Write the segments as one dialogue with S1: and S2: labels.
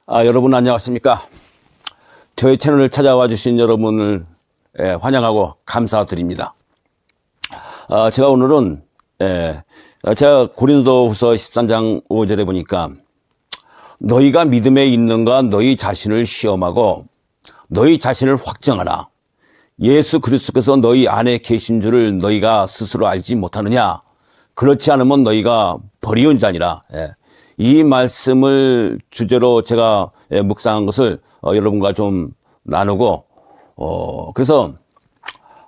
S1: 여러분 안녕하십니까? 저희 채널을 찾아와 주신 여러분을 환영하고 감사드립니다. 제가 오늘은 제가 고린도후서 13장 5절에 보니까 너희가 믿음에 있는가 너희 자신을 시험하고 너희 자신을 확정하라. 예수 그리스도께서 너희 안에 계신 줄을 너희가 스스로 알지 못하느냐? 그렇지 않으면 너희가 버리운 자니라. 이 말씀을 주제로 제가 묵상한 것을 여러분과 좀 나누고 그래서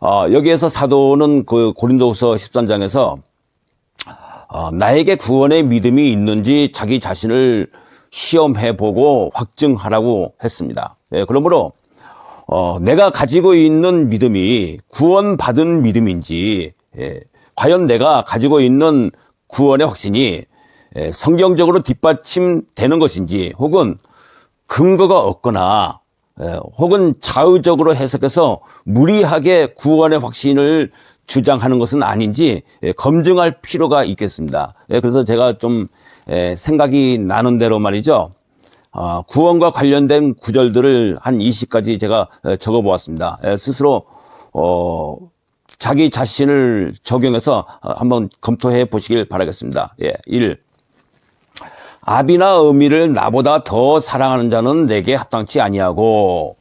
S1: 여기에서 사도는 그 고린도후서 13장에서 나에게 구원의 믿음이 있는지 자기 자신을 시험해보고 확증하라고 했습니다. 그러므로 내가 가지고 있는 믿음이 구원받은 믿음인지 과연 내가 가지고 있는 구원의 확신이 성경적으로 뒷받침되는 것인지 혹은 근거가 없거나 혹은 자의적으로 해석해서 무리하게 구원의 확신을 주장하는 것은 아닌지 검증할 필요가 있겠습니다. 그래서 제가 좀 생각이 나는 대로 말이죠. 구원과 관련된 구절들을 한 20가지 제가 적어보았습니다. 스스로 자기 자신을 적용해서 한번 검토해 보시길 바라겠습니다. 1. 아비나 어미를 나보다 더 사랑하는 자는 내게 합당치 아니하고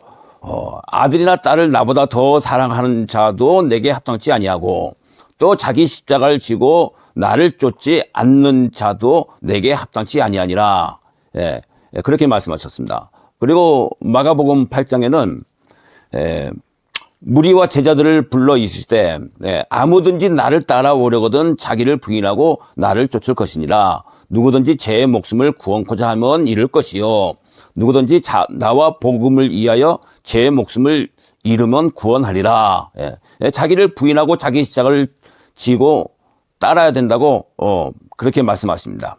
S1: 아들이나 딸을 나보다 더 사랑하는 자도 내게 합당치 아니하고 또 자기 십자가를 지고 나를 쫓지 않는 자도 내게 합당치 아니하니라. 그렇게 말씀하셨습니다. 그리고 마가복음 8장에는 무리와 제자들을 불러 이르실 때 아무든지 나를 따라오려거든 자기를 부인하고 나를 쫓을 것이니라. 누구든지 제 목숨을 구원코자 하면 잃을 것이요 누구든지 나와 복음을 위하여 제 목숨을 잃으면 구원하리라. 자기를 부인하고 자기 십자가를 지고 따라야 된다고 그렇게 말씀하십니다.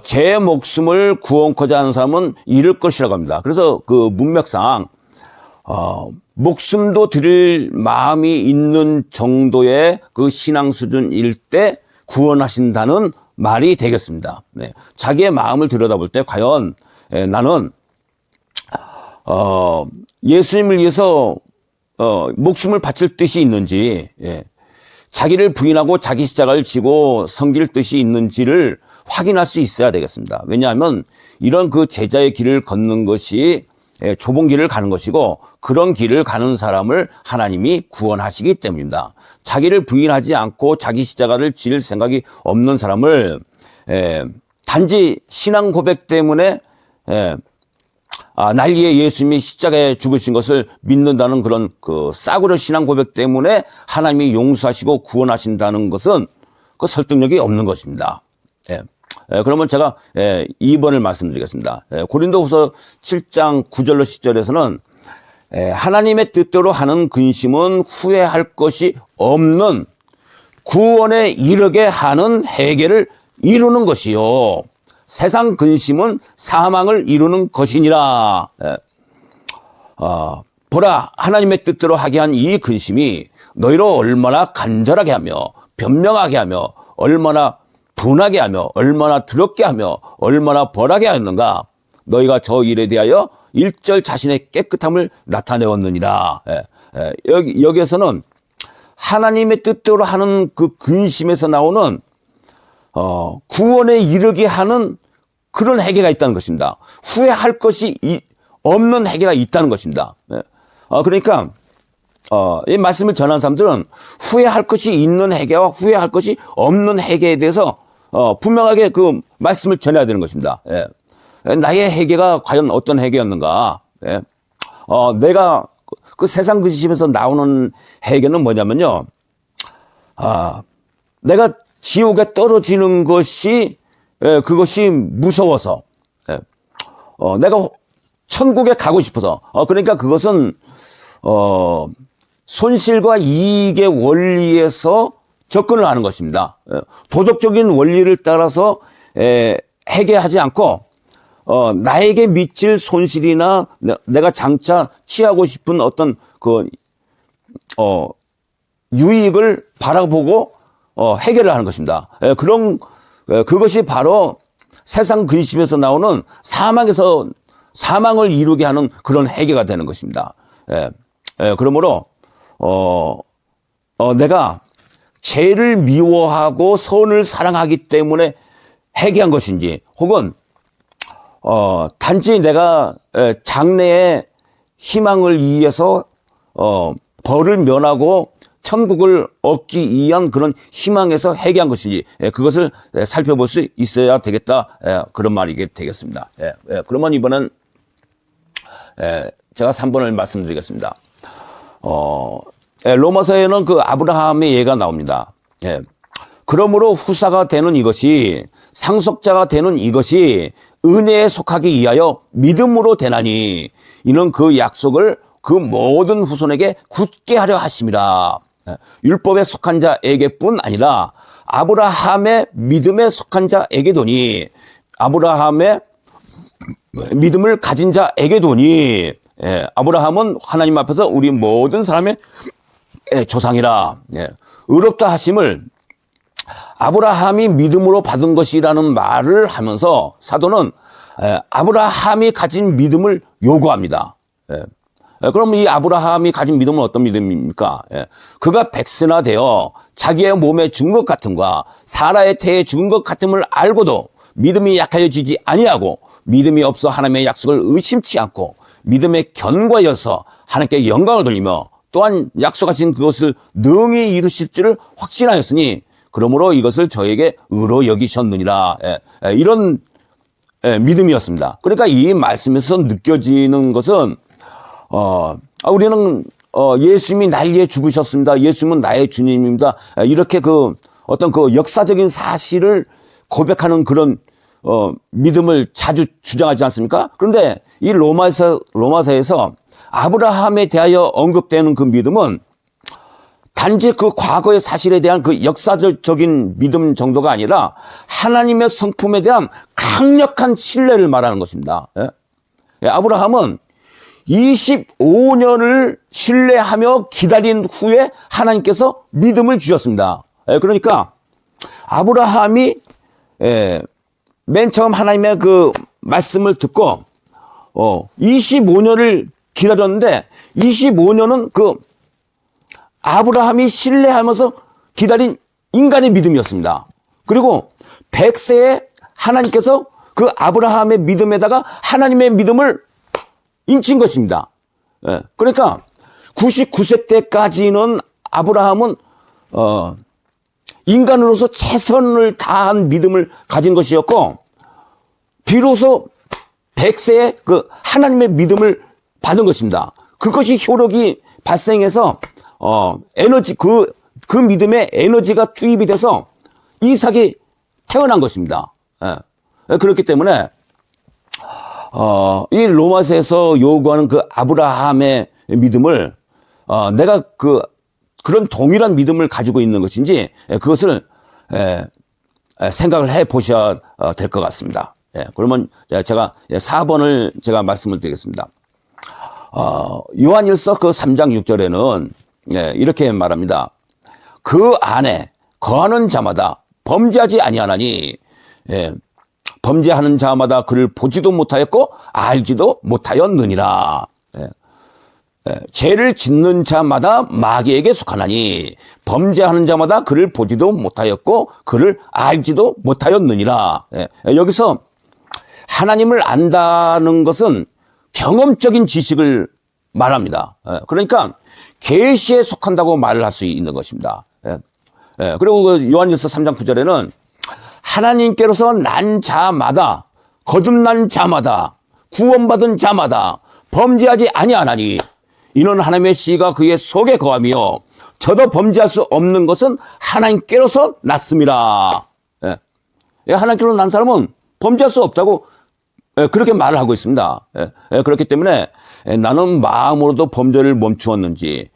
S1: 제 목숨을 구원코자 하는 사람은 잃을 것이라고 합니다. 그래서 그 문맥상 목숨도 드릴 마음이 있는 정도의 그 신앙 수준일 때 구원하신다는 말이 되겠습니다. 자기의 마음을 들여다볼 때 과연 나는 예수님을 위해서 목숨을 바칠 뜻이 있는지 자기를 부인하고 자기 십자가를 지고 섬길 뜻이 있는지를 확인할 수 있어야 되겠습니다. 왜냐하면 이런 그 제자의 길을 걷는 것이 좁은 길을 가는 것이고 그런 길을 가는 사람을 하나님이 구원하시기 때문입니다. 자기를 부인하지 않고 자기 십자가를 질 생각이 없는 사람을 단지 신앙 고백 때문에 날 위해 예수님이 십자가에 죽으신 것을 믿는다는 그런 그 싸구려 신앙 고백 때문에 하나님이 용서하시고 구원하신다는 것은 그 설득력이 없는 것입니다. 그러면 제가 2번을 말씀드리겠습니다. 고린도후서 7장 9절로 10절에서는 하나님의 뜻대로 하는 근심은 후회할 것이 없는 구원에 이르게 하는 회개를 이루는 것이요 세상 근심은 사망을 이루는 것이니라. 보라 하나님의 뜻대로 하게 한 이 근심이 너희로 얼마나 간절하게 하며 변명하게 하며 얼마나 분하게 하며 얼마나 두렵게 하며 얼마나 벌하게 하였는가. 너희가 저 일에 대하여 일절 자신의 깨끗함을 나타내었느니라. 여기에서는 하나님의 뜻대로 하는 그 근심에서 나오는 구원에 이르게 하는 그런 회개가 있다는 것입니다. 후회할 것이 없는 회개가 있다는 것입니다. 그러니까 이 말씀을 전한 사람들은 후회할 것이 있는 회개와 후회할 것이 없는 회개에 대해서 분명하게 그 말씀을 전해야 되는 것입니다. 나의 회개가 과연 어떤 회개였는가? 내가 그 세상 근심에서 나오는 회개는 뭐냐면요. 내가 지옥에 떨어지는 것이 그것이 무서워서 내가 천국에 가고 싶어서 그러니까 그것은 손실과 이익의 원리에서 접근을 하는 것입니다. 도덕적인 원리를 따라서 회개하지 않고 나에게 미칠 손실이나 내가 장차 취하고 싶은 어떤 그 유익을 바라보고 해결을 하는 것입니다. 그것이 바로 세상 근심에서 나오는 사망을 이루게 하는 그런 해계가 되는 것입니다. 그러므로 내가 죄를 미워하고 선을 사랑하기 때문에 해계한 것인지, 혹은 단지 내가 장래의 희망을 위해서 벌을 면하고 천국을 얻기 위한 그런 희망에서 해계한 것인지, 그것을 살펴볼 수 있어야 되겠다, 그런 말이 되겠습니다. 그러면 이번엔 제가 3번을 말씀드리겠습니다. 로마서에는 그 아브라함의 예가 나옵니다. 그러므로 후사가 되는 이것이, 상속자가 되는 이것이 은혜에 속하기 위하여 믿음으로 되나니, 이는 그 약속을 그 모든 후손에게 굳게 하려 하심이라. 율법에 속한 자에게뿐 아니라 아브라함의 믿음에 속한 자에게도니, 아브라함의 믿음을 가진 자에게도니, 아브라함은 하나님 앞에서 우리 모든 사람의 조상이라. 의롭다 하심을 아브라함이 믿음으로 받은 것이라는 말을 하면서 사도는 아브라함이 가진 믿음을 요구합니다. 그럼 이 아브라함이 가진 믿음은 어떤 믿음입니까? 그가 백세나 되어 자기의 몸에 죽은 것 같음과 사라의 태에 죽은 것 같음을 알고도 믿음이 약해지지 아니하고, 믿음이 없어 하나님의 약속을 의심치 않고 믿음에 견고하여서 하나님께 영광을 돌리며, 또한 약속하신 그것을 능히 이루실 줄을 확신하였으니 그러므로 이것을 저에게 의로 여기셨느니라. 이런 믿음이었습니다. 그러니까 이 말씀에서 느껴지는 것은 우리는 예수님이 날 위해 죽으셨습니다. 예수님은 나의 주님입니다. 이렇게 어떤 역사적인 사실을 고백하는 그런 믿음을 자주 주장하지 않습니까? 그런데 이 로마서에서 아브라함에 대하여 언급되는 그 믿음은 단지 그 과거의 사실에 대한 그 역사적인 믿음 정도가 아니라 하나님의 성품에 대한 강력한 신뢰를 말하는 것입니다. 아브라함은 25년을 신뢰하며 기다린 후에 하나님께서 믿음을 주셨습니다. 그러니까 아브라함이 맨 처음 하나님의 그 말씀을 듣고 25년을 기다렸는데, 25년은 그 아브라함이 신뢰하면서 기다린 인간의 믿음이었습니다. 그리고 100세에 하나님께서 그 아브라함의 믿음에다가 하나님의 믿음을 인친 것입니다. 그러니까 99세 때까지는 아브라함은 인간으로서 최선을 다한 믿음을 가진 것이었고, 비로소 100세에 그 하나님의 믿음을 받은 것입니다. 그것이 효력이 발생해서 그 믿음에 에너지가 투입이 돼서 이삭이 태어난 것입니다. 그렇기 때문에 이 로마서에서 요구하는 그 아브라함의 믿음을 내가 그런 동일한 믿음을 가지고 있는 것인지, 그것을 생각을 해 보셔야 될 것 같습니다. 그러면 제가 4번을 제가 말씀을 드리겠습니다. 요한일서 그 3장 6절에는 이렇게 말합니다. 그 안에 거하는 자마다 범죄하지 아니하나니, 범죄하는 자마다 그를 보지도 못하였고 알지도 못하였느니라. 죄를 짓는 자마다 마귀에게 속하나니 범죄하는 자마다 그를 보지도 못하였고 그를 알지도 못하였느니라. 여기서 하나님을 안다는 것은 경험적인 지식을 말합니다. 그러니까 계시에 속한다고 말을 할 수 있는 것입니다. 그리고 그 요한일서 3장 9절에는 하나님께로서 난 자마다, 거듭난 자마다, 구원받은 자마다 범죄하지 아니하나니 이는 하나님의 씨가 그의 속에 거하며 저도 범죄할 수 없는 것은 하나님께로서 났습니다. 하나님께로서 난 사람은 범죄할 수 없다고 그렇게 말을 하고 있습니다. 그렇기 때문에 나는 마음으로도 범죄를 멈추었는지,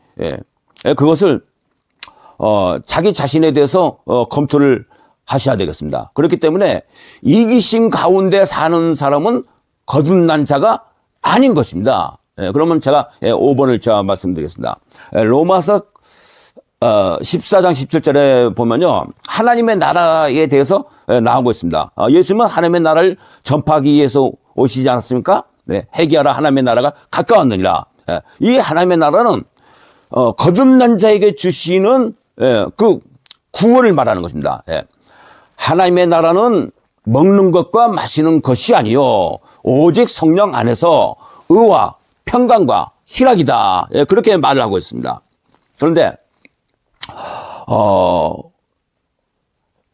S1: 그것을 자기 자신에 대해서 검토를 하셔야 되겠습니다. 그렇기 때문에 이기심 가운데 사는 사람은 거듭난 자가 아닌 것입니다. 그러면 제가 5번을 제가 말씀드리겠습니다. 로마서 14장 17절에 보면요. 하나님의 나라에 대해서 나오고 있습니다. 예수님은 하나님의 나라를 전파하기 위해서 오시지 않았습니까? 네, 회개하라 하나님의 나라가 가까웠느니라. 이 하나님의 나라는 거듭난 자에게 주시는 그 구원을 말하는 것입니다. 하나님의 나라는 먹는 것과 마시는 것이 아니요 오직 성령 안에서 의와 평강과 희락이다. 그렇게 말을 하고 있습니다. 그런데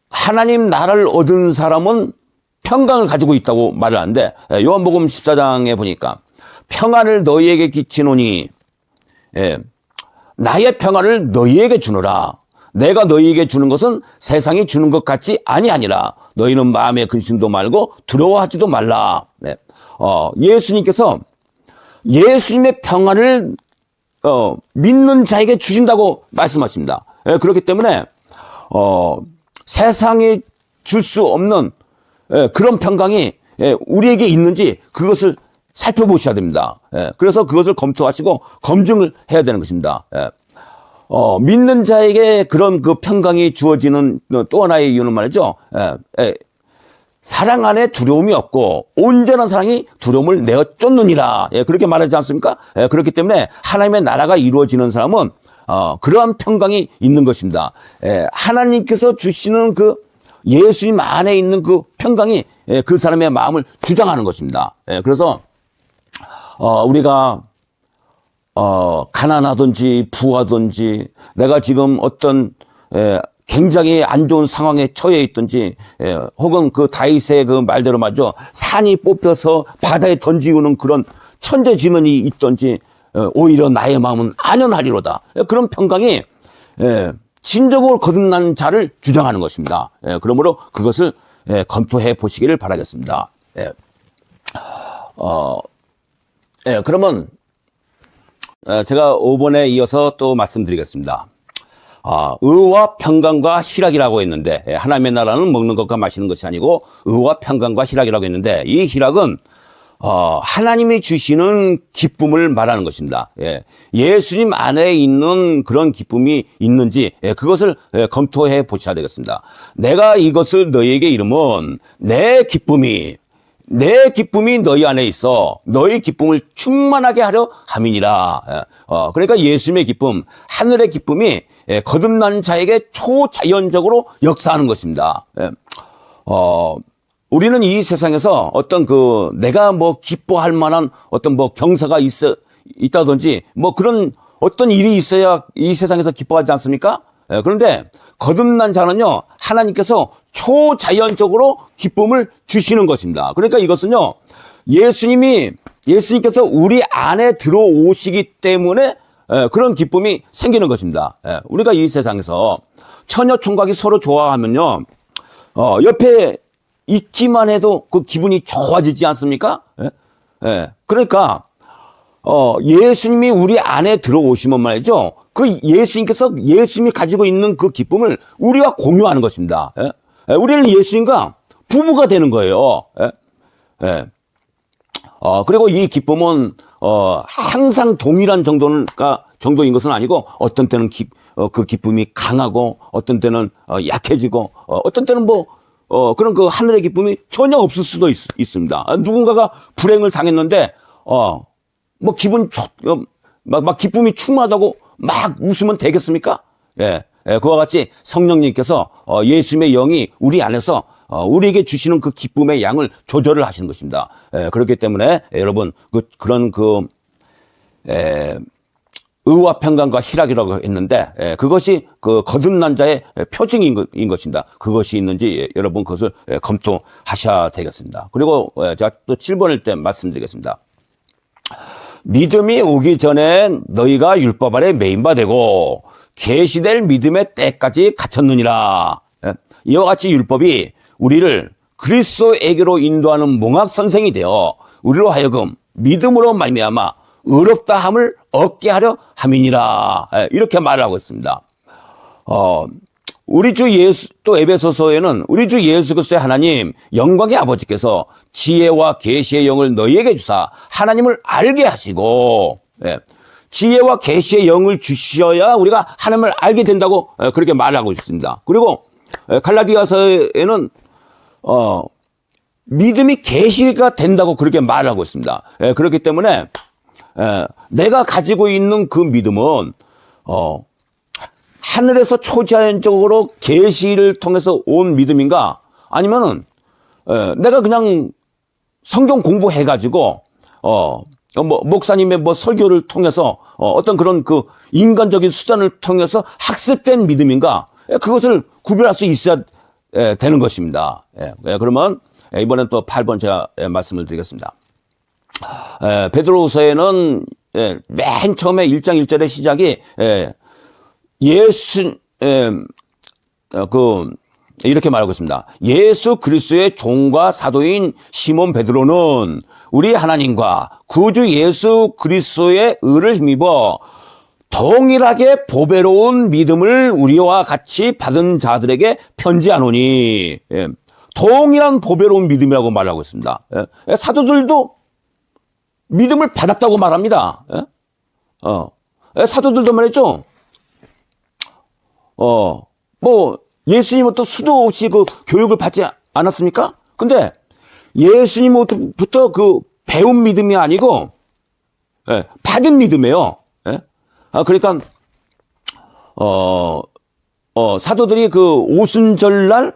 S1: 하나님 나라를 얻은 사람은 평강을 가지고 있다고 말을 하는데 요한복음 14장에 보니까 평안을 너희에게 끼치노니 나의 평안을 너희에게 주노라. 내가 너희에게 주는 것은 세상이 주는 것 같이 아니하니라. 너희는 마음에 근심도 말고 두려워하지도 말라. 예수님께서 예수님의 평안을 믿는 자에게 주신다고 말씀하십니다. 그렇기 때문에 세상에 줄 수 없는 그런 평강이 우리에게 있는지 그것을 살펴보셔야 됩니다. 그래서 그것을 검토하시고 검증을 해야 되는 것입니다. 믿는 자에게 그런 그 평강이 주어지는 또 하나의 이유는 말이죠. 사랑 안에 두려움이 없고 온전한 사랑이 두려움을 내어 쫓느니라. 그렇게 말하지 않습니까? 그렇기 때문에 하나님의 나라가 이루어지는 사람은 그러한 평강이 있는 것입니다. 하나님께서 주시는 그 예수님 안에 있는 그 평강이 그 사람의 마음을 주장하는 것입니다. 그래서 우리가 가난하든지 부하든지 내가 지금 어떤 굉장히 안 좋은 상황에 처해 있든지 혹은 그 다윗의 그 말대로 말이죠. 산이 뽑혀서 바다에 던지우는 그런 천재지변이 있든지 오히려 나의 마음은 안연하리로다. 그런 평강이 진정으로 거듭난 자를 주장하는 것입니다. 그러므로 그것을 검토해 보시기를 바라겠습니다. 그러면 제가 5번에 이어서 또 말씀드리겠습니다. 의와 평강과 희락이라고 했는데 하나님의 나라는 먹는 것과 마시는 것이 아니고 의와 평강과 희락이라고 했는데 이 희락은 하나님이 주시는 기쁨을 말하는 것입니다. 예수님 안에 있는 그런 기쁨이 있는지 그것을 검토해 보셔야 되겠습니다. 내가 이것을 너희에게 이르면 내 기쁨이 너희 안에 있어 너희 기쁨을 충만하게 하려 함이니라. 그러니까 예수님의 기쁨, 하늘의 기쁨이 거듭난 자에게 초자연적으로 역사하는 것입니다. 우리는 이 세상에서 어떤 내가 기뻐할 만한 어떤 경사가 있다든지 그런 어떤 일이 있어야 이 세상에서 기뻐하지 않습니까? 그런데 거듭난 자는요, 하나님께서 초자연적으로 기쁨을 주시는 것입니다. 그러니까 이것은요, 예수님께서 우리 안에 들어오시기 때문에 그런 기쁨이 생기는 것입니다. 우리가 이 세상에서 처녀 총각이 서로 좋아하면요, 옆에 있기만 해도 그 기분이 좋아지지 않습니까? 그러니까 예수님이 우리 안에 들어오시면 말이죠. 그 예수님이 가지고 있는 그 기쁨을 우리와 공유하는 것입니다. 우리는 예수님과 부부가 되는 거예요. 그리고 이 기쁨은 항상 동일한 정도인 것은 아니고 어떤 때는 그 기쁨이 강하고 어떤 때는 약해지고 어떤 때는 그런 그 하늘의 기쁨이 전혀 없을 수도 있습니다. 누군가가 불행을 당했는데 기쁨이 충만하다고 막 웃으면 되겠습니까? 그와 같이 성령님께서 예수님의 영이 우리 안에서 우리에게 주시는 그 기쁨의 양을 조절을 하시는 것입니다. 그렇기 때문에 여러분 그런 의와 평강과 희락이라고 했는데 그것이 그 거듭난 자의 표징인 것입니다. 그것이 있는지 여러분 그것을 검토하셔야 되겠습니다. 그리고 제가 또 7번일 때 말씀드리겠습니다. 믿음이 오기 전에 너희가 율법 아래 매인 바 되고 계시될 믿음의 때까지 갇혔느니라. 이와 같이 율법이 우리를 그리스도에게로 인도하는 몽학 선생이 되어 우리로 하여금 믿음으로 말미암아 의롭다함을 얻게 하려 함이니라. 이렇게 말을 하고 있습니다. 우리 주 예수, 또 에베소서에는 우리 주 예수 그리스도의 하나님 영광의 아버지께서 지혜와 계시의 영을 너희에게 주사 하나님을 알게 하시고 지혜와 계시의 영을 주셔야 우리가 하나님을 알게 된다고 그렇게 말하고 있습니다. 그리고 갈라디아서에는 믿음이 계시가 된다고 그렇게 말하고 있습니다. 그렇기 때문에 내가 가지고 있는 그 믿음은 하늘에서 초자연적으로 계시를 통해서 온 믿음인가, 아니면은 내가 그냥 성경 공부해가지고 목사님의 설교를 통해서 어떤 그런 그 인간적인 수단을 통해서 학습된 믿음인가, 그것을 구별할 수 있어야 되는 것입니다. 그러면 이번엔 또 8번 제가 말씀을 드리겠습니다. 베드로후서에는 맨 처음에 1장 1절의 시작이 이렇게 말하고 있습니다. 예수 그리스도의 종과 사도인 시몬 베드로는 우리 하나님과 구주 예수 그리스도의 의를 힘입어 동일하게 보배로운 믿음을 우리와 같이 받은 자들에게 편지하노니, 동일한 보배로운 믿음이라고 말하고 있습니다. 사도들도 믿음을 받았다고 말합니다. 사도들도 말했죠. 예수님부터 수도 없이 그 교육을 받지 않았습니까? 근데 예수님부터 그 배운 믿음이 아니고 받은 믿음이에요. 그러니까 사도들이 그 오순절날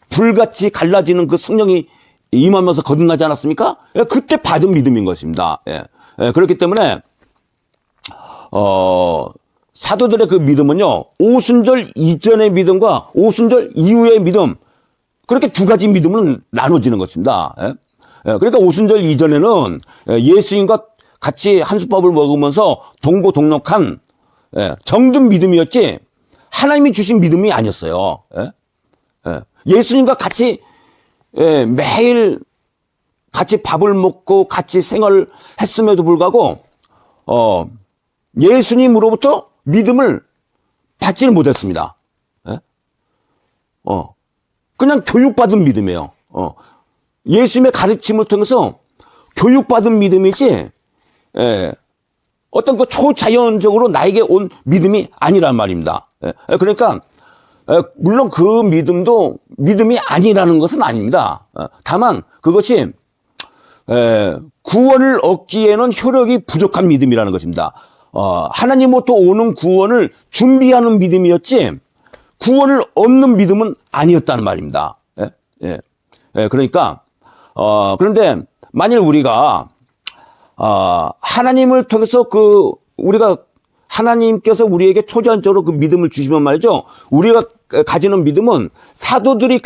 S1: 불같이 갈라지는 그 성령이 임하면서 거듭나지 않았습니까? 그때 받은 믿음인 것입니다. 그렇기 때문에 사도들의 그 믿음은요, 오순절 이전의 믿음과 오순절 이후의 믿음, 그렇게 두 가지 믿음은 나눠지는 것입니다. 그러니까 오순절 이전에는 예수님과 같이 한솥밥을 먹으면서 동고동락한 정든 믿음이었지, 하나님이 주신 믿음이 아니었어요. 예수님과 같이 매일 같이 밥을 먹고 같이 생활을 했음에도 불구하고 예수님으로부터 믿음을 받지는 못했습니다. 그냥 교육받은 믿음이에요. 예수님의 가르침을 통해서 교육받은 믿음이지, 어떤 그 초자연적으로 나에게 온 믿음이 아니란 말입니다. 그러니까 물론 그 믿음도 믿음이 아니라는 것은 아닙니다. 다만 그것이 구원을 얻기에는 효력이 부족한 믿음이라는 것입니다. 하나님으로부터 오는 구원을 준비하는 믿음이었지 구원을 얻는 믿음은 아니었다는 말입니다. 그러니까 그런데 만일 우리가 하나님을 통해서 우리가 하나님께서 우리에게 초자연적으로 그 믿음을 주시면 말이죠, 우리가 가지는 믿음은 사도들이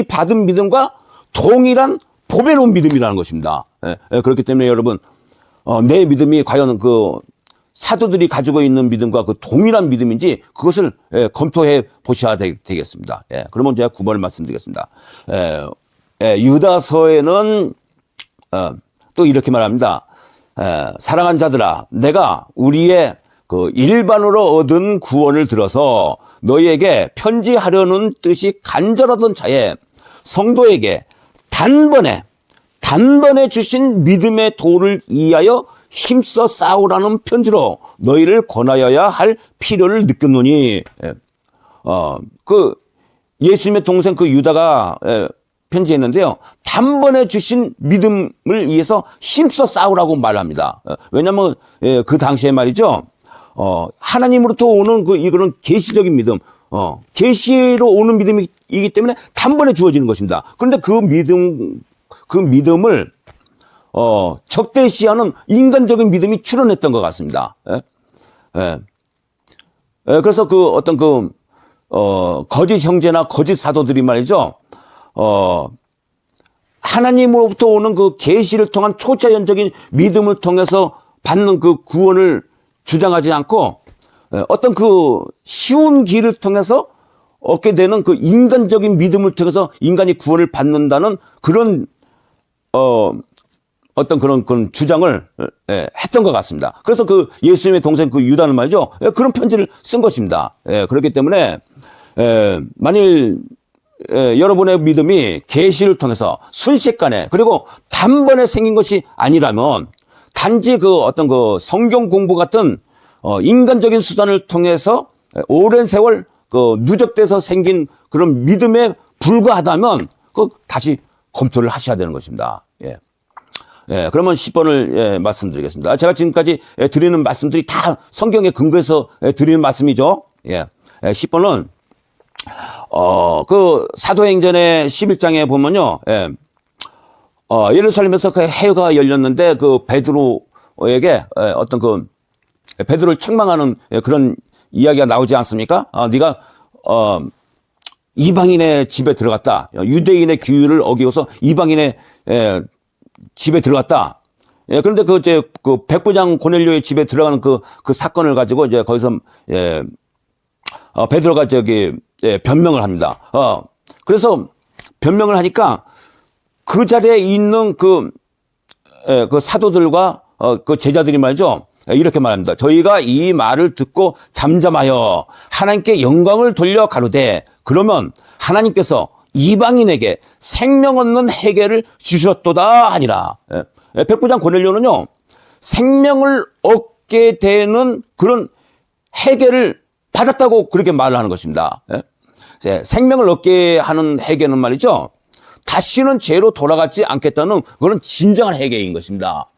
S1: 받은 믿음과 동일한 보배로운 믿음이라는 것입니다. 그렇기 때문에 여러분, 내 믿음이 과연 그 사도들이 가지고 있는 믿음과 그 동일한 믿음인지 그것을 검토해 보셔야 되겠습니다. 그러면 제가 9번을 말씀드리겠습니다. 유다서에는 또 이렇게 말합니다. 사랑한 자들아, 내가 우리의 그 일반으로 얻은 구원을 들어서 너희에게 편지하려는 뜻이 간절하던 차에 성도에게 단번에 주신 믿음의 도를 이하여 힘써 싸우라는 편지로 너희를 권하여야 할 필요를 느꼈노니, 예수님의 동생 그 유다가 편지했는데요, 단번에 주신 믿음을 위해서 힘써 싸우라고 말합니다. 왜냐하면 그 당시에 말이죠, 하나님으로부터 오는 이거는 계시적인 믿음, 계시로 오는 믿음이기 때문에 단번에 주어지는 것입니다. 그런데 그 믿음을 적대시하는 인간적인 믿음이 출현했던 것 같습니다. 그래서 거짓 형제나 거짓 사도들이 말이죠, 하나님으로부터 오는 그 계시를 통한 초자연적인 믿음을 통해서 받는 그 구원을 주장하지 않고 어떤 그 쉬운 길을 통해서 얻게 되는 그 인간적인 믿음을 통해서 인간이 구원을 받는다는 그런 어떤 그런 주장을 했던 것 같습니다. 그래서 그 예수님의 동생 그 유다는 말이죠, 그런 편지를 쓴 것입니다. 그렇기 때문에 만일 여러분의 믿음이 계시를 통해서 순식간에 그리고 단번에 생긴 것이 아니라면, 단지 그 어떤 그 성경 공부 같은 인간적인 수단을 통해서 오랜 세월 그 누적돼서 생긴 그런 믿음에 불과하다면 그 다시 검토를 하셔야 되는 것입니다. 예. 예, 그러면 10번을 예, 말씀드리겠습니다. 제가 지금까지 드리는 말씀들이 다 성경에 근거해서 드리는 말씀이죠. 예. 10번은 그 사도행전의 11장에 보면요. 예. 예루살렘에서 그 해가 열렸는데 그 베드로에게 어떤 그 베드로를 책망하는 그런 이야기가 나오지 않습니까? 네가 이방인의 집에 들어갔다. 유대인의 규율을 어기고서 이방인의 집에 들어갔다. 예, 그런데 그 백부장 고넬료의 집에 들어가는 그 사건을 가지고 이제 거기서 베드로가 변명을 합니다. 그래서 변명을 하니까 그 자리에 있는 그 사도들과 그 제자들이 말이죠. 이렇게 말합니다. 저희가 이 말을 듣고 잠잠하여 하나님께 영광을 돌려 가로되 그러면 하나님께서 이방인에게 생명 없는 해계를 주셨도다 하니라. 백부장 고넬료는요, 생명을 얻게 되는 그런 해계를 받았다고 그렇게 말을 하는 것입니다. 생명을 얻게 하는 해계는 말이죠, 다시는 죄로 돌아가지 않겠다는 그런 진정한 해계인 것입니다.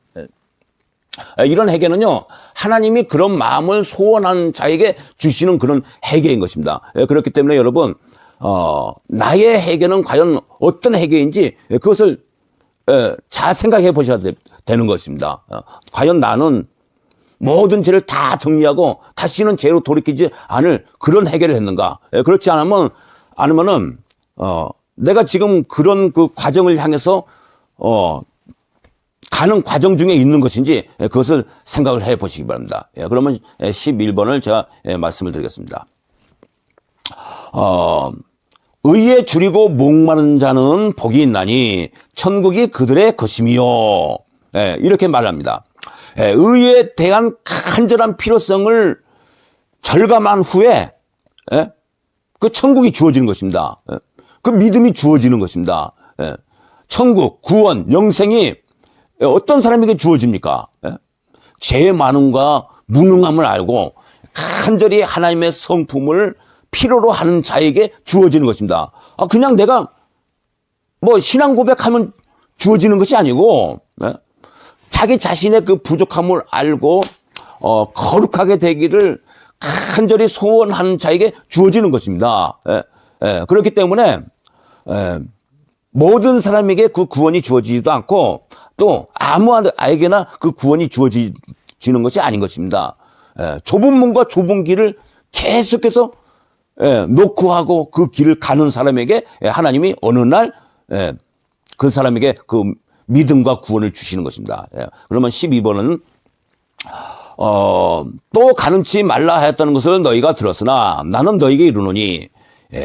S1: 이런 해계는요, 하나님이 그런 마음을 소원한 자에게 주시는 그런 해계인 것입니다. 그렇기 때문에 여러분, 나의 해계는 과연 어떤 해계인지 그것을 잘 생각해 보셔야 되는 것입니다. 과연 나는 모든 죄를 다 정리하고 다시는 죄로 돌이키지 않을 그런 해계를 했는가? 그렇지 않으면은 내가 지금 그런 그 과정을 향해서 가는 과정 중에 있는 것인지 그것을 생각을 해 보시기 바랍니다. 그러면 11번을 제가 말씀을 드리겠습니다. 의에 줄이고 목마른 자는 복이 있나니 천국이 그들의 것임이요. 이렇게 말합니다. 의에 대한 간절한 필요성을 절감한 후에 그 천국이 주어지는 것입니다. 그 믿음이 주어지는 것입니다. 천국, 구원, 영생이 어떤 사람에게 주어집니까? 죄의 많음과 무능함을 알고 간절히 하나님의 성품을 필요로 하는 자에게 주어지는 것입니다. 그냥 내가 뭐 신앙 고백하면 주어지는 것이 아니고 자기 자신의 그 부족함을 알고 거룩하게 되기를 간절히 소원하는 자에게 주어지는 것입니다. 그렇기 때문에 모든 사람에게 그 구원이 주어지지도 않고 또 아무에게나 그 구원이 주어지는 것이 아닌 것입니다. 좁은 문과 좁은 길을 계속해서 놓고 하고 그 길을 가는 사람에게 하나님이 어느 날 그 사람에게 그 믿음과 구원을 주시는 것입니다. 그러면 12번은 또 가늠치 말라 하였다는 것을 너희가 들었으나 나는 너희에게 이르노니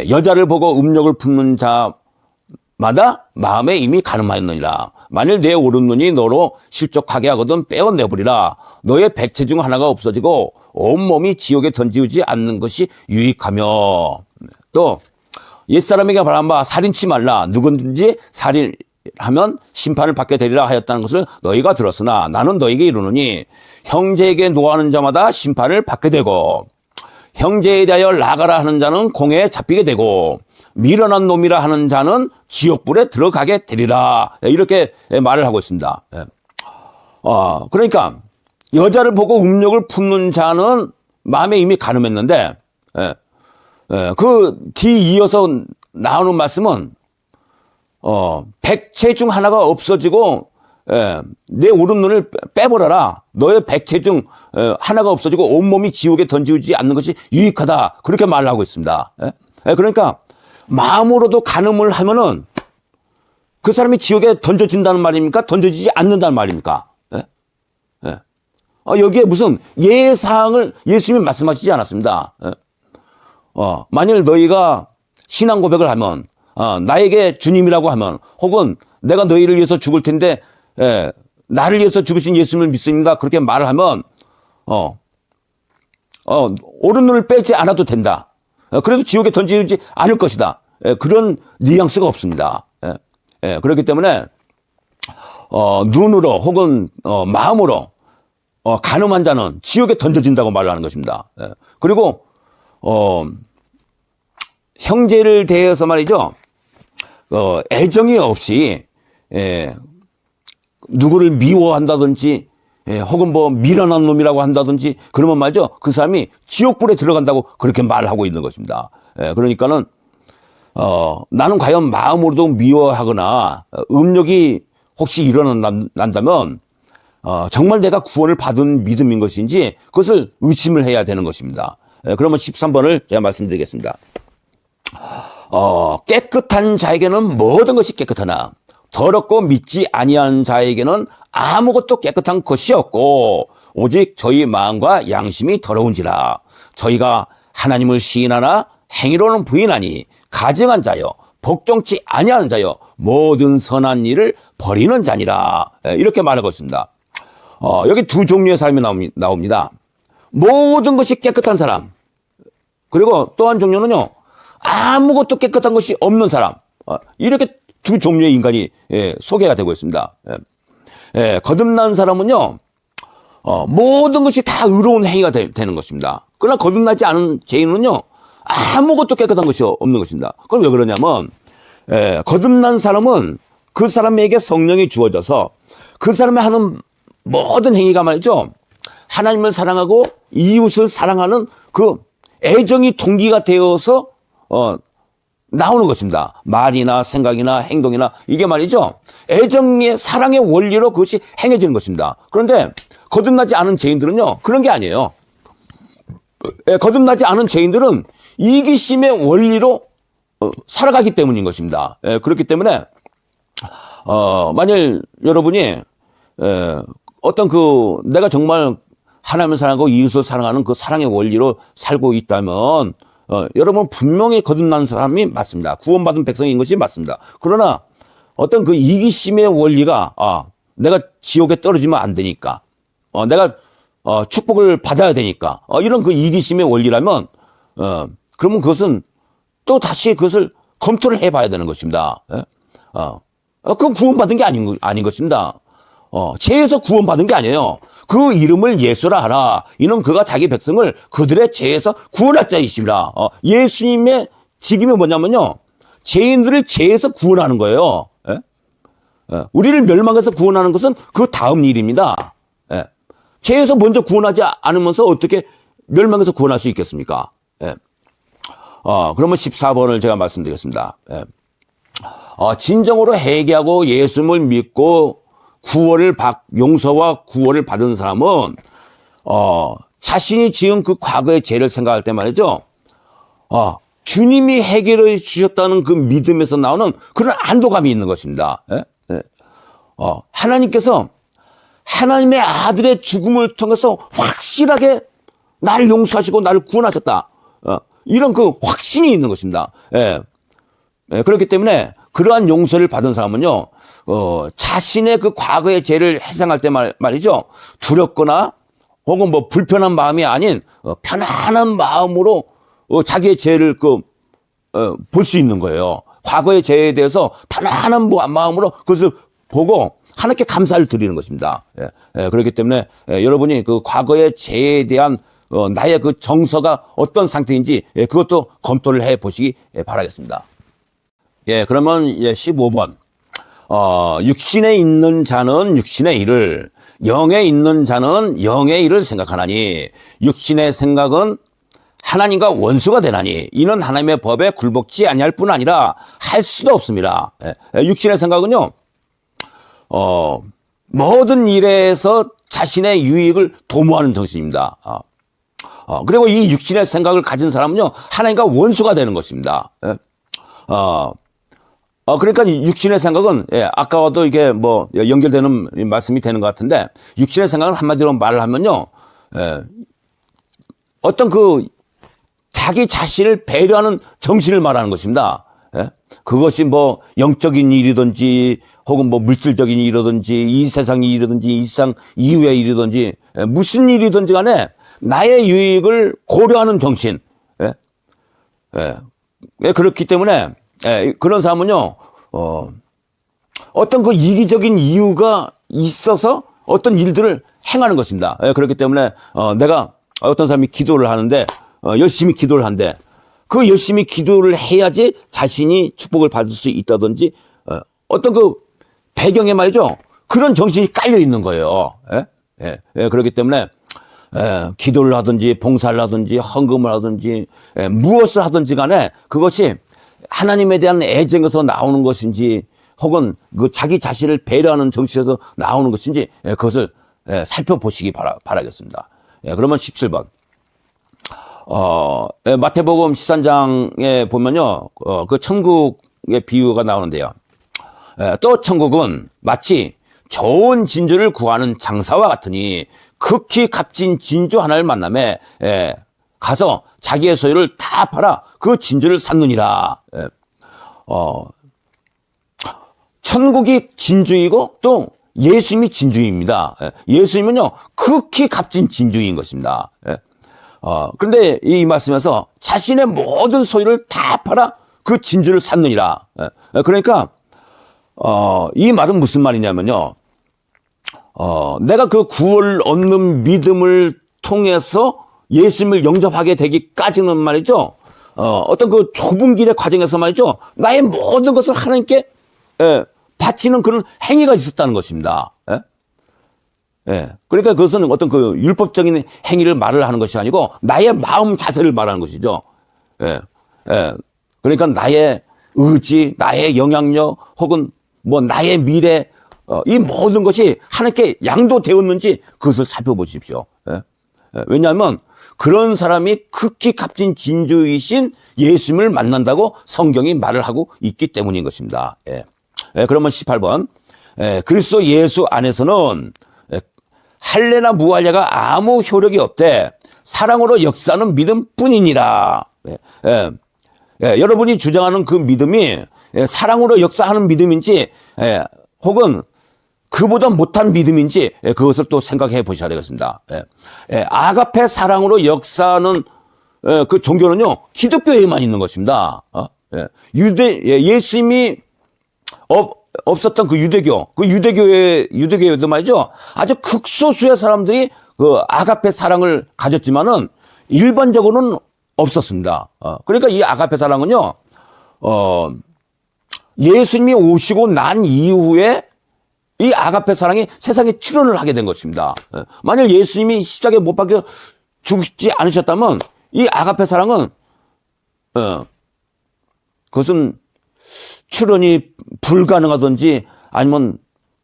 S1: 여자를 보고 음욕을 품는 자마다 마음에 이미 가늠하였느니라. 만일 내 오른눈이 너로 실족하게 하거든 빼어내버리라. 너의 백체 중 하나가 없어지고 온몸이 지옥에 던지지 않는 것이 유익하며. 또 옛사람에게 바란 바 살인치 말라. 누구든지 살인하면 심판을 받게 되리라 하였다는 것을 너희가 들었으나 나는 너희에게 이르노니 형제에게 노하는 자마다 심판을 받게 되고 형제에 대하여 나가라 하는 자는 공회에 잡히게 되고 미련한 놈이라 하는 자는 지옥불에 들어가게 되리라. 이렇게 말을 하고 있습니다. 그러니까 여자를 보고 음욕을 품는 자는 마음에 이미 가늠했는데 그 뒤 이어서 나오는 말씀은 백체 중 하나가 없어지고 내 오른눈을 빼버려라. 너의 백체 중 하나가 없어지고 온몸이 지옥에 던지지 않는 것이 유익하다. 그렇게 말을 하고 있습니다. 그러니까 마음으로도 간음을 하면은 그 사람이 지옥에 던져진다는 말입니까? 던져지지 않는다는 말입니까? 여기에 무슨 예사항을 예수님이 말씀하시지 않았습니다. 만일 너희가 신앙 고백을 하면 나에게 주님이라고 하면 혹은 내가 너희를 위해서 죽을 텐데 나를 위해서 죽으신 예수님을 믿습니다. 그렇게 말을 하면 오른눈을 빼지 않아도 된다. 그래도 지옥에 던지지 않을 것이다. 그런 뉘앙스가 없습니다. 그렇기 때문에 눈으로 혹은 마음으로 간음한 자는 지옥에 던져진다고 말을 하는 것입니다. 예. 그리고 형제를 대해서 말이죠. 애정이 없이 누구를 미워한다든지 혹은 뭐 미련한 놈이라고 한다든지 그러면 말이죠. 그 사람이 지옥불에 들어간다고 그렇게 말하고 있는 것입니다. 그러니까는 나는 과연 마음으로도 미워하거나 음욕이 혹시 일어난다면 정말 내가 구원을 받은 믿음인 것인지 그것을 의심을 해야 되는 것입니다. 그러면 13번을 제가 말씀드리겠습니다. 깨끗한 자에게는 모든 것이 깨끗하나 더럽고 믿지 아니한 자에게는 아무것도 깨끗한 것이 없고 오직 저희 마음과 양심이 더러운지라. 저희가 하나님을 시인하나 행위로는 부인하니 가증한 자여 복종치 아니하는 자여 모든 선한 일을 버리는 자니라. 이렇게 말하고 있습니다. 여기 두 종류의 사람이 나옵니다. 모든 것이 깨끗한 사람, 그리고 또 한 종류는요, 아무것도 깨끗한 것이 없는 사람. 이렇게 두 종류의 인간이 소개가 되고 있습니다. 거듭난 사람은요, 모든 것이 다 의로운 행위가 되는 것입니다. 그러나 거듭나지 않은 죄인은요, 아무것도 깨끗한 것이 없는 것입니다. 그럼 왜 그러냐면, 거듭난 사람은 그 사람에게 성령이 주어져서 그 사람이 하는 모든 행위가 말이죠, 하나님을 사랑하고 이웃을 사랑하는 그 애정이 동기가 되어서 나오는 것입니다. 말이나 생각이나 행동이나 이게 말이죠, 애정의 사랑의 원리로 그것이 행해지는 것입니다. 그런데 거듭나지 않은 죄인들은요, 그런 게 아니에요. 거듭나지 않은 죄인들은 이기심의 원리로 살아가기 때문인 것입니다. 그렇기 때문에 만일 여러분이 어떤 내가 정말 하나님을 사랑하고 이웃을 사랑하는 그 사랑의 원리로 살고 있다면 여러분 분명히 거듭난 사람이 맞습니다. 구원받은 백성인 것이 맞습니다. 그러나 어떤 그 이기심의 원리가 내가 지옥에 떨어지면 안 되니까 내가 축복을 받아야 되니까 이런 그 이기심의 원리라면 그러면 그것은 또 다시 그것을 검토를 해봐야 되는 것입니다. 그건 구원받은 게 아닌 것입니다. 죄에서 구원받은 게 아니에요. 그 이름을 예수라 하라. 이는 그가 자기 백성을 그들의 죄에서 구원할 자이십니다. 예수님의 직임이 뭐냐면요, 죄인들을 죄에서 구원하는 거예요. 우리를 멸망해서 구원하는 것은 그 다음 일입니다. 죄에서 먼저 구원하지 않으면서 어떻게 멸망해서 구원할 수 있겠습니까? 그러면 14번을 제가 말씀드리겠습니다. 진정으로 회개하고 예수님을 믿고 용서와 구원을 받은 사람은 자신이 지은 그 과거의 죄를 생각할 때 말이죠, 주님이 해결해 주셨다는 그 믿음에서 나오는 그런 안도감이 있는 것입니다. 하나님께서 하나님의 아들의 죽음을 통해서 확실하게 나를 용서하시고 나를 구원하셨다. 이런 그 확신이 있는 것입니다. 그렇기 때문에 그러한 용서를 받은 사람은요, 자신의 그 과거의 죄를 회상할 때 말이죠, 두렵거나 혹은 뭐 불편한 마음이 아닌 편안한 마음으로 자기의 죄를 볼 수 있는 거예요. 과거의 죄에 대해서 편안한 마음으로 그것을 보고 하나님께 감사를 드리는 것입니다. 그렇기 때문에 여러분이 그 과거의 죄에 대한 나의 그 정서가 어떤 상태인지 그것도 검토를 해 보시기 바라겠습니다. 그러면 15번. 육신에 있는 자는 육신의 일을, 영에 있는 자는 영의 일을 생각하나니 육신의 생각은 하나님과 원수가 되나니 이는 하나님의 법에 굴복지 아니할 뿐 아니라 할 수도 없습니다. 육신의 생각은요, 모든 일에서 자신의 유익을 도모하는 정신입니다. 그리고 이 육신의 생각을 가진 사람은요, 하나님과 원수가 되는 것입니다. 그러니까 육신의 생각은, 아까와도 이게 뭐 연결되는 말씀이 되는 것 같은데, 육신의 생각은 한마디로 말을 하면요, 어떤 자기 자신을 배려하는 정신을 말하는 것입니다. 그것이 뭐 영적인 일이든지, 혹은 뭐 물질적인 일이든지, 이 세상 일이든지, 이 세상 이후의 일이든지, 무슨 일이든지 간에 나의 유익을 고려하는 정신. 그렇기 때문에, 그런 사람은요, 어떤 그 이기적인 이유가 있어서 어떤 일들을 행하는 것입니다. 그렇기 때문에 내가 어떤 사람이 기도를 하는데 열심히 기도를 한데 그 열심히 기도를 해야지 자신이 축복을 받을 수 있다든지 어떤 그 배경에 말이죠. 그런 정신이 깔려 있는 거예요. 그렇기 때문에 기도를 하든지 봉사를 하든지 헌금을 하든지 무엇을 하든지 간에 그것이 하나님에 대한 애정에서 나오는 것인지 혹은 그 자기 자신을 배려하는 정신에서 나오는 것인지 그것을 살펴보시기 바라겠습니다. 그러면 17번. 마태복음 13장에 보면요. 그 천국의 비유가 나오는데요. 또 천국은 마치 좋은 진주를 구하는 장사와 같으니 극히 값진 진주 하나를 만남에 가서 자기의 소유를 다 팔아 그 진주를 샀느니라. 천국이 진주이고 또 예수님이 진주입니다. 예수님은요 극히 값진 진주인 것입니다. 그런데 이 말씀에서 자신의 모든 소유를 다 팔아 그 진주를 샀느니라. 그러니까 이 말은 무슨 말이냐면요. 내가 그 구원을 얻는 믿음을 통해서 예수님을 영접하게 되기까지는 말이죠. 어떤 그 좁은 길의 과정에서 말이죠. 나의 모든 것을 하나님께 바치는 그런 행위가 있었다는 것입니다. 그러니까 그것은 어떤 그 율법적인 행위를 말을 하는 것이 아니고 나의 마음 자세를 말하는 것이죠. 그러니까 나의 의지, 나의 영향력 혹은 뭐 나의 미래 이 모든 것이 하나님께 양도되었는지 그것을 살펴보십시오. 왜냐하면 그런 사람이 극히 값진 진주이신 예수님을 만난다고 성경이 말을 하고 있기 때문인 것입니다. 그러면 18번. 그리스도 예수 안에서는 할례나 무할례가 아무 효력이 없되 사랑으로 역사하는 믿음뿐이니라. 여러분이 주장하는 그 믿음이 사랑으로 역사하는 믿음인지 혹은 그보다 못한 믿음인지 그것을 또 생각해 보셔야 되겠습니다. 아가페 사랑으로 역사하는 그 종교는요 기독교에만 있는 것입니다. 예수님이 없었던 그 유대교에도 말이죠 아주 극소수의 사람들이 그 아가페 사랑을 가졌지만은 일반적으로는 없었습니다. 그러니까 이 아가페 사랑은요 예수님이 오시고 난 이후에 이 아가페 사랑이 세상에 출현을 하게 된 것입니다. 만약 예수님이 십자가에 못 박혀 죽지 않으셨다면 이 아가페 사랑은 그것은 출현이 불가능하든지 아니면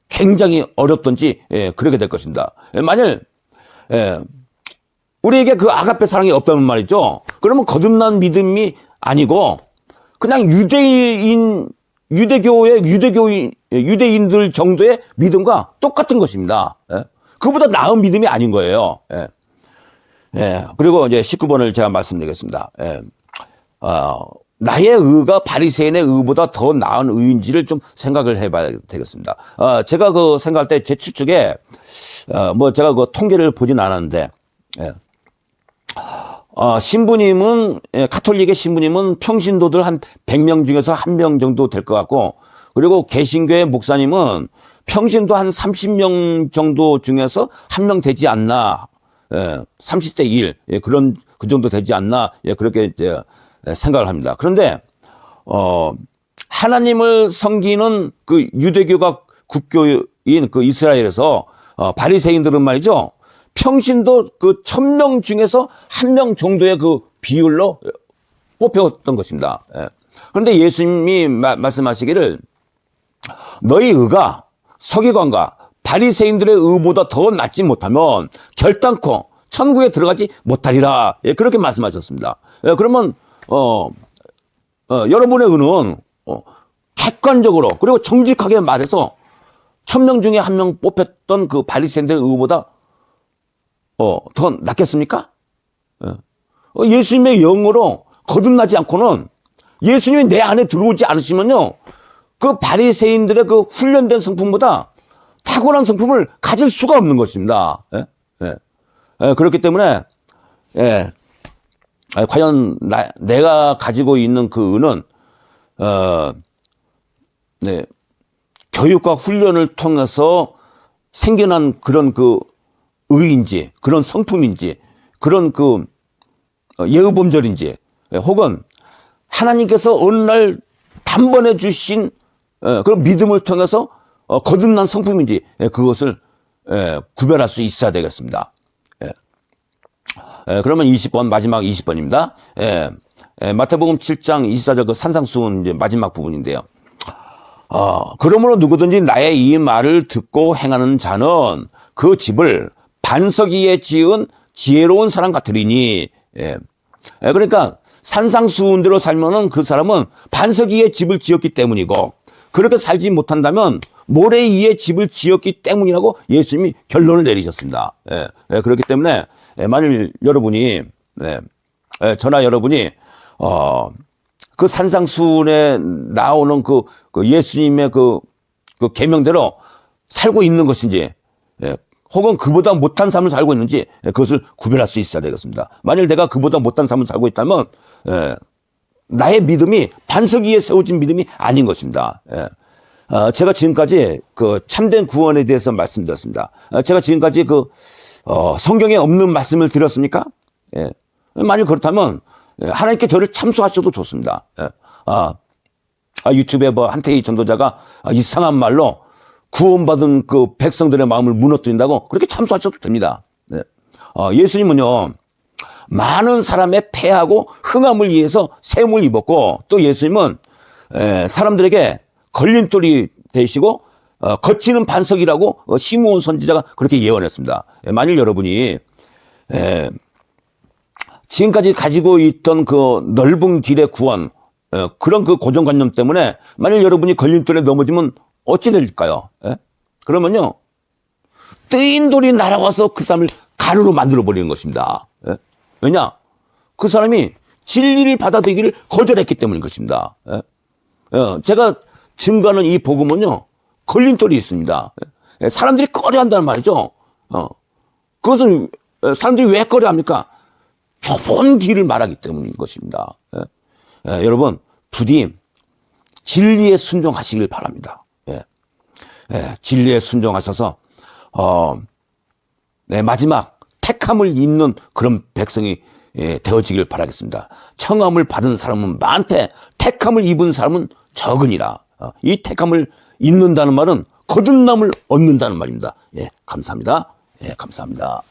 S1: 굉장히 어렵든지 그렇게 될 것입니다. 만일 우리에게 그 아가페 사랑이 없다면 말이죠. 그러면 거듭난 믿음이 아니고 그냥 유대인들 정도의 믿음과 똑같은 것입니다. 그보다 나은 믿음이 아닌 거예요. 그리고 이제 19번을 제가 말씀드리겠습니다. 나의 의가 바리새인의 의보다 더 나은 의인지를 좀 생각을 해봐야 되겠습니다. 제가 그 생각할 때 제 추측에 뭐 제가 그 통계를 보진 않았는데 신부님은 가톨릭의 신부님은 평신도들 한 100명 중에서 1명 정도 될 것 같고 그리고 개신교의 목사님은 평신도 한 30명 정도 중에서 1명 되지 않나 30대 1 그런 그 정도 되지 않나 그렇게 이제 생각을 합니다. 그런데 하나님을 섬기는 그 유대교가 국교인 그 이스라엘에서 바리새인들은 말이죠. 평신도 그 1000명 중에서 1명 정도의 그 비율로 뽑혔던 것입니다. 그런데 예수님이 말씀하시기를 너희 의가 서기관과 바리새인들의 의보다 더 낫지 못하면 결단코 천국에 들어가지 못하리라. 그렇게 말씀하셨습니다. 그러면 여러분의 의는 객관적으로 그리고 정직하게 말해서 1000명 중에 1명 뽑혔던 그 바리새인들의 의보다 더 낫겠습니까? 예수님의 영으로 거듭나지 않고는 예수님이 내 안에 들어오지 않으시면요 그 바리새인들의 그 훈련된 성품보다 탁월한 성품을 가질 수가 없는 것입니다. 그렇기 때문에 과연 내가 가지고 있는 그 은은 교육과 훈련을 통해서 생겨난 그런 그 의인지, 그런 성품인지, 그런 그 예의범절인지, 혹은 하나님께서 어느 날 단번에 주신 그런 믿음을 통해서 거듭난 성품인지, 그것을 구별할 수 있어야 되겠습니다. 그러면 20번, 마지막 20번입니다. 마태복음 7장 24절 그 산상수훈 이제 마지막 부분인데요. 그러므로 누구든지 나의 이 말을 듣고 행하는 자는 그 집을 반석 위에 지은 지혜로운 사람 같으리니. 그러니까 산상수훈대로 살면은 그 사람은 반석 위에 집을 지었기 때문이고, 그렇게 살지 못한다면 모래 위에 집을 지었기 때문이라고 예수님이 결론을 내리셨습니다. 그렇기 때문에 만일 여러분이 저나 여러분이 그 산상수훈에 나오는 그 예수님의 그 계명대로 살고 있는 것인지, 혹은 그보다 못한 삶을 살고 있는지, 그것을 구별할 수 있어야 되겠습니다. 만일 내가 그보다 못한 삶을 살고 있다면 나의 믿음이 반석 위에 세워진 믿음이 아닌 것입니다. 제가 지금까지 그 참된 구원에 대해서 말씀드렸습니다. 제가 지금까지 성경에 없는 말씀을 드렸습니까? 만일 그렇다면 하나님께 저를 참소하셔도 좋습니다. 유튜브에 한태희 전도자가 이상한 말로 구원받은 그 백성들의 마음을 무너뜨린다고 그렇게 참소하셔도 됩니다. 예수님은요, 많은 사람의 패하고 흥함을 위해서 세움을 입었고, 또 예수님은 사람들에게 걸림돌이 되시고 거치는 반석이라고 시므온 선지자가 그렇게 예언했습니다. 만일 여러분이 지금까지 가지고 있던 그 넓은 길의 구원, 그런 그 고정관념 때문에 만일 여러분이 걸림돌에 넘어지면 어찌 될까요? 그러면요, 뜨인 돌이 날아와서 그 사람을 가루로 만들어 버리는 것입니다. 왜냐? 그 사람이 진리를 받아들이기를 거절했기 때문인 것입니다. 제가 증거하는 이 복음은요, 걸림돌이 있습니다. 사람들이 꺼려한다는 말이죠. 그것은 사람들이 왜 꺼려합니까? 좁은 길을 말하기 때문인 것입니다. 여러분, 부디 진리에 순종하시길 바랍니다. 진리에 순종하셔서 마지막 택함을 입는 그런 백성이 되어지길 바라겠습니다. 청함을 받은 사람은 많되 택함을 입은 사람은 적으니라. 이 택함을 입는다는 말은 거듭남을 얻는다는 말입니다. 감사합니다. 감사합니다.